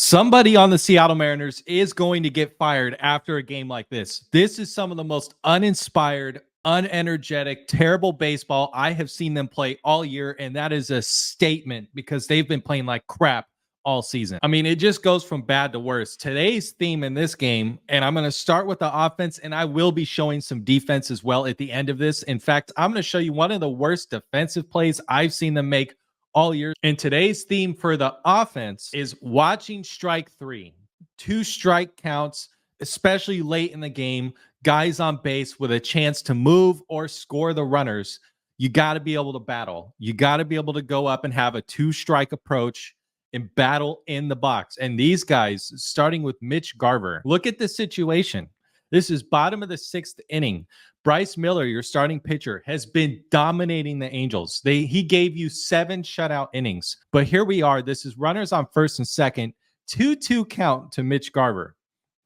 Somebody on the Seattle Mariners is going to get fired after a game like this. This is some of the most uninspired, unenergetic, terrible baseball I have seen them play all year. And that is a statement because they've been playing like crap all season. I mean, it just goes from bad to worse. Today's theme in this game, and I'm going to start with the offense, and I will be showing some defense as well at the end of this. In fact, I'm going to show you one of the worst defensive plays I've seen them make all year. And today's theme for the offense is watching strike three, 2 strike counts, especially late in the game, guys on base with a chance to move or score the runners. You got to be able to battle. You got to be able to go up and have a 2-strike approach and battle in the box. And these guys, starting with Mitch Garver, look at the situation. This is bottom of the 6th inning. Bryce Miller, your starting pitcher, has been dominating the Angels. He gave you 7 shutout innings. But here we are. This is runners on first and second. 2-2 count to Mitch Garver.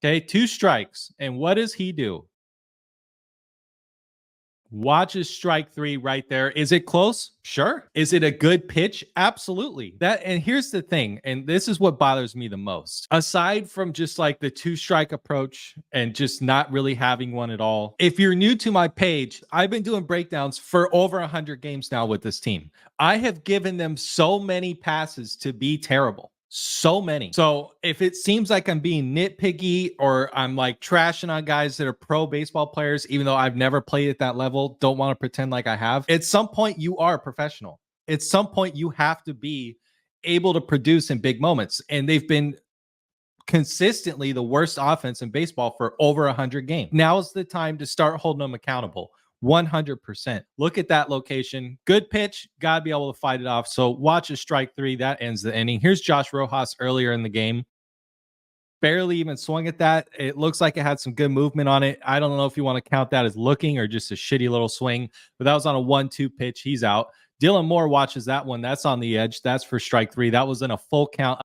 Okay, 2 strikes. And what does he do? Watches strike 3 right there. Is it close? Sure. Is it a good pitch? Absolutely. And here's the thing, and this is what bothers me the most. Aside from just like the 2-strike approach and just not really having one at all. If you're new to my page, I've been doing breakdowns for over 100 games now with this team. I have given them so many passes to be terrible. So many. So if it seems like I'm being nitpicky or I'm like trashing on guys that are pro baseball players, even though I've never played at that level, don't want to pretend like I have. At some point, you are a professional. At some point, you have to be able to produce in big moments. And they've been consistently the worst offense in baseball for over 100 games. Now is the time to start holding them accountable. 100%. Look at that location. Good pitch. Got to be able to fight it off. So watch a strike 3. That ends the inning. Here's Josh Rojas earlier in the game. Barely even swung at that. It looks like it had some good movement on it. I don't know if you want to count that as looking or just a shitty little swing, but that was on a 1-2 pitch. He's out. Dylan Moore watches that one. That's on the edge. That's for strike 3. That was in a full count.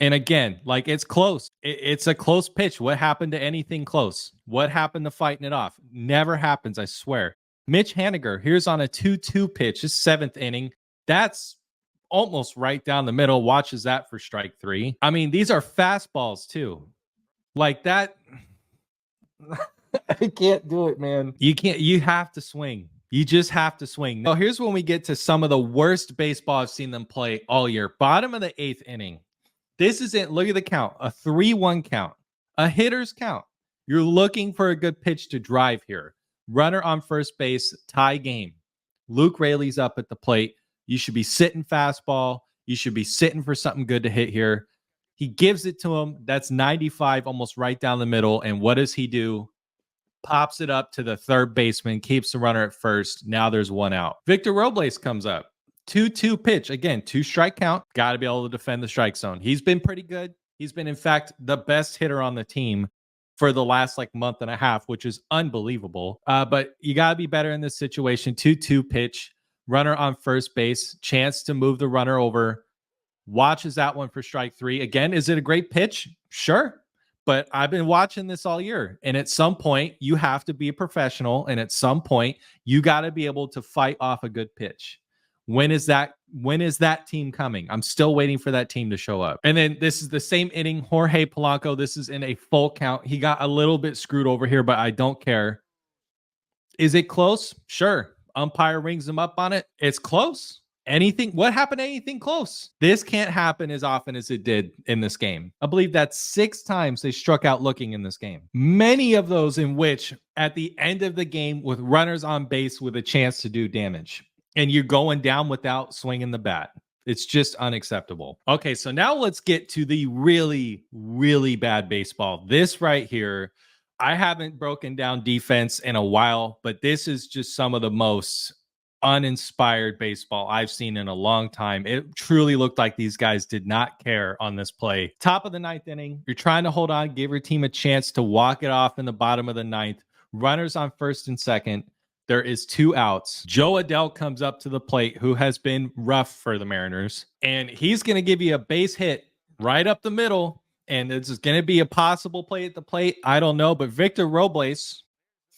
And again, like it's close. It's a close pitch. What happened to anything close? What happened to fighting it off? Never happens, I swear. Mitch Haniger, here's on a 2-2 pitch, his 7th inning. That's almost right down the middle. Watches that for strike 3. I mean, these are fastballs too. Like that. I can't do it, man. You have to swing. You just have to swing. Now, here's when we get to some of the worst baseball I've seen them play all year. Bottom of the 8th inning. This isn't, look at the count, a 3-1 count, a hitter's count. You're looking for a good pitch to drive here. Runner on first base, tie game. Luke Raley's up at the plate. You should be sitting fastball. You should be sitting for something good to hit here. He gives it to him. That's 95, almost right down the middle. And what does he do? Pops it up to the third baseman, keeps the runner at first. Now there's 1 out. Victor Robles comes up. 2-2 pitch. Again, 2-strike count. Got to be able to defend the strike zone. He's been pretty good. He's been, in fact, the best hitter on the team for the last like month and a half, which is unbelievable. But you got to be better in this situation. 2-2 pitch. Runner on first base. Chance to move the runner over. Watches that one for strike 3. Again, is it a great pitch? Sure. But I've been watching this all year. And at some point, you have to be a professional. And at some point, you got to be able to fight off a good pitch. When is that team coming? I'm still waiting for that team to show up. And then this is the same inning. Jorge Polanco, this is in a full count. He got a little bit screwed over here, but I don't care. Is it close? Sure. Umpire rings him up on it. It's close. What happened to anything close? This can't happen as often as it did in this game. I believe that's 6 times they struck out looking in this game. Many of those in which at the end of the game with runners on base with a chance to do damage. And you're going down without swinging the bat. It's just unacceptable. Okay, so now let's get to the really, really bad baseball. This right here, I haven't broken down defense in a while, but this is just some of the most uninspired baseball I've seen in a long time. It truly looked like these guys did not care on this play. Top of the 9th inning, you're trying to hold on, give your team a chance to walk it off in the bottom of the 9th. Runners on first and second. There is 2 outs. Joe Adell comes up to the plate, who has been rough for the Mariners. And he's going to give you a base hit right up the middle. And it's going to be a possible play at the plate. I don't know. But Victor Robles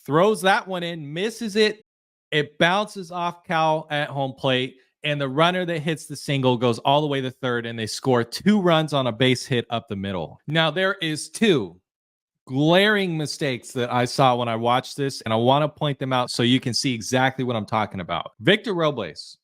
throws that one in, misses it. It bounces off Cal at home plate. and the runner that hits the single goes all the way to third, and they score 2 runs on a base hit up the middle. Now, there is 2 glaring mistakes that I saw when I watched this, and I want to point them out so you can see exactly what I'm talking about. Victor Robles,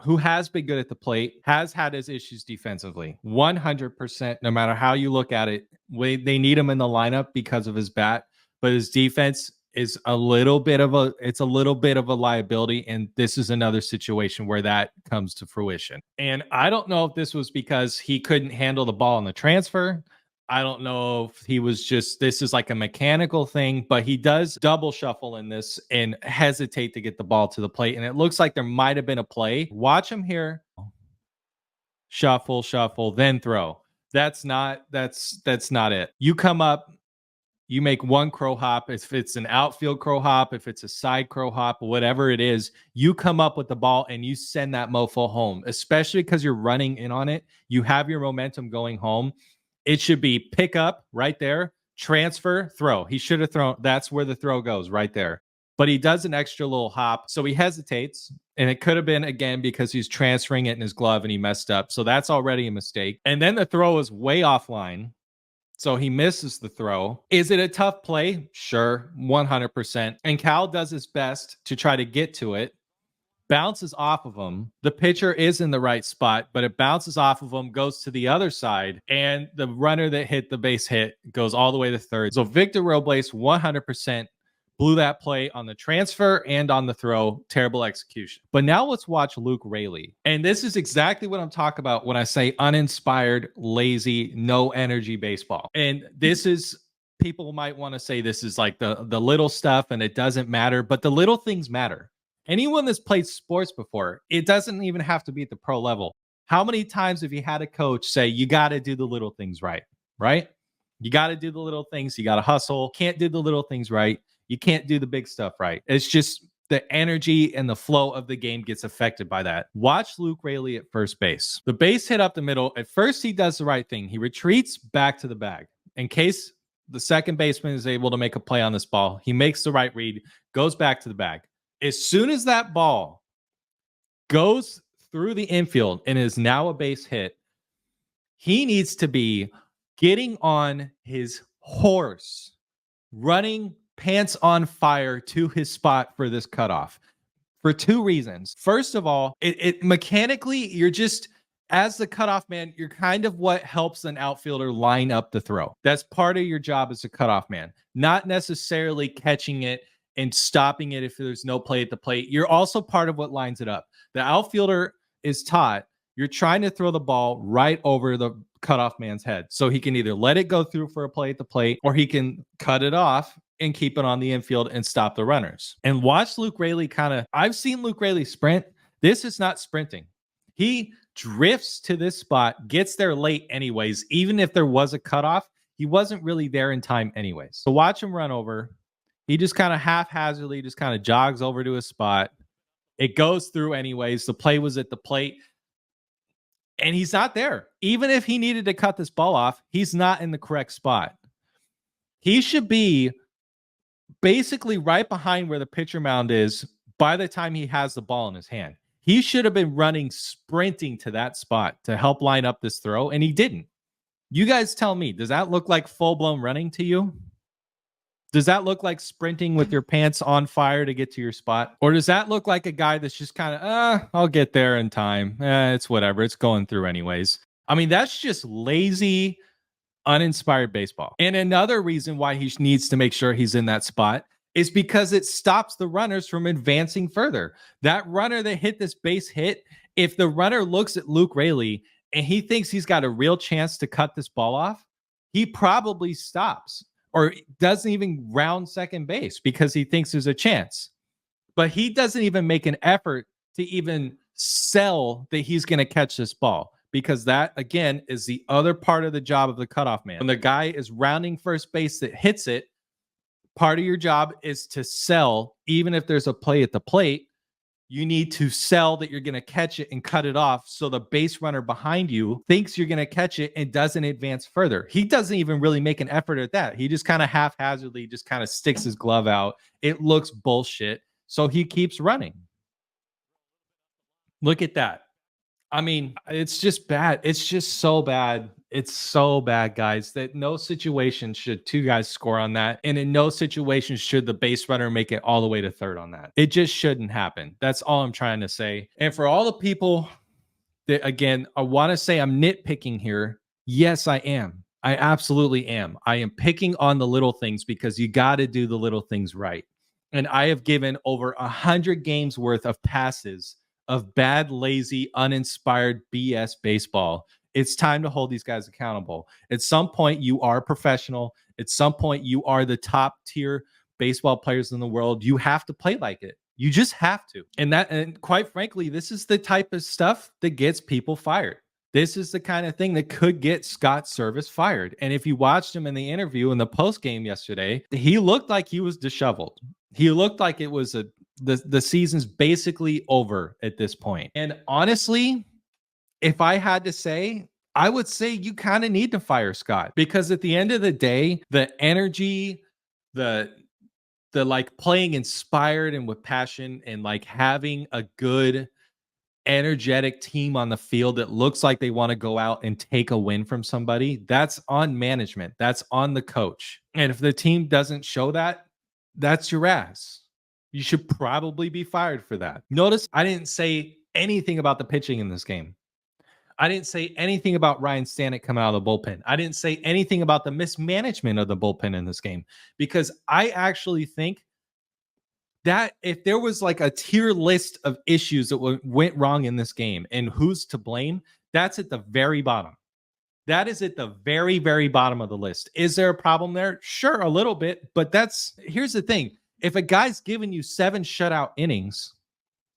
who has been good at the plate, has had his issues defensively. 100%, no matter how you look at it, they need him in the lineup because of his bat, but his defense is a little bit of a liability, and this is another situation where that comes to fruition. And I don't know if this was because he couldn't handle the ball in the transfer. I don't know if he was just, this is like a mechanical thing, but he does double shuffle in this and hesitate to get the ball to the plate. And it looks like there might have been a play. Watch him here. Shuffle, shuffle, then throw. That's not it. You come up, you make one crow hop. If it's an outfield crow hop, if it's a side crow hop, whatever it is, you come up with the ball and you send that mofo home, especially because you're running in on it. You have your momentum going home. It should be pick up right there, transfer, throw. He should have thrown. That's where the throw goes right there. But he does an extra little hop. So he hesitates. And it could have been, again, because he's transferring it in his glove and he messed up. So that's already a mistake. And then the throw is way offline. So he misses the throw. Is it a tough play? Sure, 100%. And Cal does his best to try to get to it. Bounces off of him. The pitcher is in the right spot, but it bounces off of him, goes to the other side, and the runner that hit the base hit goes all the way to third. So Victor Robles 100% blew that play on the transfer and on the throw. Terrible execution. But now let's watch Luke Raley. And this is exactly what I'm talking about when I say uninspired, lazy, no energy baseball. And this is, people might want to say this is like the little stuff and it doesn't matter, but the little things matter. Anyone that's played sports before, it doesn't even have to be at the pro level. How many times have you had a coach say, you got to do the little things right? You got to do the little things. You got to hustle. Can't do the little things right. You can't do the big stuff right. It's just the energy and the flow of the game gets affected by that. Watch Luke Raley at first base. The base hit up the middle. At first, he does the right thing. He retreats back to the bag in case the second baseman is able to make a play on this ball. He makes the right read, goes back to the bag. As soon as that ball goes through the infield and is now a base hit, he needs to be getting on his horse, running pants on fire to his spot for this cutoff for 2 reasons. First of all, it mechanically, you're just, as the cutoff man, you're kind of what helps an outfielder line up the throw. That's part of your job as a cutoff man, not necessarily catching it and stopping it if there's no play at the plate. You're also part of what lines it up. The outfielder is taught you're trying to throw the ball right over the cutoff man's head. So he can either let it go through for a play at the plate, or he can cut it off and keep it on the infield and stop the runners. And watch Luke Raley I've seen Luke Raley sprint. This is not sprinting. He drifts to this spot, gets there late anyways. Even if there was a cutoff, he wasn't really there in time anyways. So watch him run over. He just kind of haphazardly just kind of jogs over to his spot. It goes through anyways. The play was at the plate. And he's not there. Even if he needed to cut this ball off, he's not in the correct spot. He should be basically right behind where the pitcher mound is by the time he has the ball in his hand. He should have been running, sprinting to that spot to help line up this throw, and he didn't. You guys tell me, does that look like full-blown running to you? Does that look like sprinting with your pants on fire to get to your spot? Or does that look like a guy that's just kind of, I'll get there in time. It's whatever. It's going through anyways. I mean, that's just lazy, uninspired baseball. And another reason why he needs to make sure he's in that spot is because it stops the runners from advancing further. That runner that hit this base hit, if the runner looks at Luke Raley and he thinks he's got a real chance to cut this ball off, he probably stops or doesn't even round second base because he thinks there's a chance. But he doesn't even make an effort to even sell that he's going to catch this ball, because that, again, is the other part of the job of the cutoff man. When the guy is rounding first base that hits it, part of your job is to sell, even if there's a play at the plate, you need to sell that you're going to catch it and cut it off so the base runner behind you thinks you're going to catch it and doesn't advance further. He doesn't even really make an effort at that. He just kind of haphazardly just kind of sticks his glove out. It looks bullshit. So he keeps running. Look at that. I mean, it's just bad. It's just so bad. It's so bad, guys, that no situation should two guys score on that. And in no situation should the base runner make it all the way to third on that. It just shouldn't happen. That's all I'm trying to say. And for all the people that, again, I want to say I'm nitpicking here. Yes, I am. I absolutely am. I am picking on the little things because you got to do the little things right. And I have given over 100 games worth of passes of bad, lazy, uninspired BS baseball. It's time to hold these guys accountable. At some point, you are a professional. At some point, you are the top tier baseball players in the world. You have to play like it. You just have to. And quite frankly, this is the type of stuff that gets people fired. This is the kind of thing that could get Scott Service fired. And if you watched him in the interview in the post game yesterday, he looked like he was disheveled. He looked like it was the season's basically over at this point. And honestly, if I had to say, I would say you kind of need to fire Scott, because at the end of the day, the energy, the like playing inspired and with passion and like having a good energetic team on the field that looks like they want to go out and take a win from somebody, that's on management. That's on the coach. And if the team doesn't show that, that's your ass. You should probably be fired for that. Notice I didn't say anything about the pitching in this game. I didn't say anything about Ryan Stanek coming out of the bullpen. I didn't say anything about the mismanagement of the bullpen in this game, because I actually think that if there was like a tier list of issues that went wrong in this game and who's to blame, that's at the very bottom. That is at the very, very bottom of the list. Is there a problem there? Sure, a little bit, but here's the thing. If a guy's giving you 7 shutout innings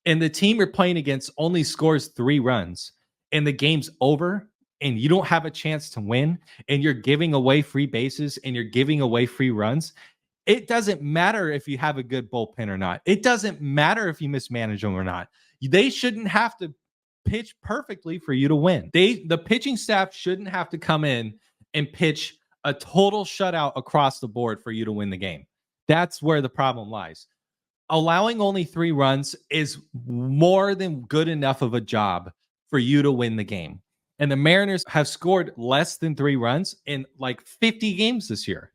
and the team you're playing against only scores 3 runs and the game's over and you don't have a chance to win and you're giving away free bases and you're giving away free runs, it doesn't matter if you have a good bullpen or not. It doesn't matter if you mismanage them or not. They shouldn't have to pitch perfectly for you to win. The pitching staff shouldn't have to come in and pitch a total shutout across the board for you to win the game. That's where the problem lies. Allowing only 3 runs is more than good enough of a job for you to win the game. And the Mariners have scored less than 3 runs in like 50 games this year.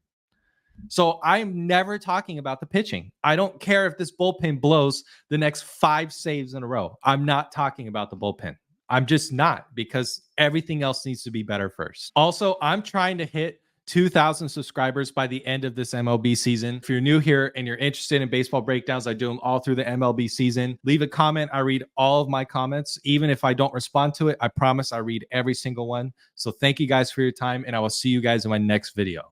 So I'm never talking about the pitching. I don't care if this bullpen blows the next 5 saves in a row. I'm not talking about the bullpen. I'm just not, because everything else needs to be better first. Also, I'm trying to hit 2,000 subscribers by the end of this MLB season. If you're new here and you're interested in baseball breakdowns, I do them all through the MLB season. Leave a comment. I read all of my comments. Even if I don't respond to it, I promise I read every single one. So thank you guys for your time, and I will see you guys in my next video.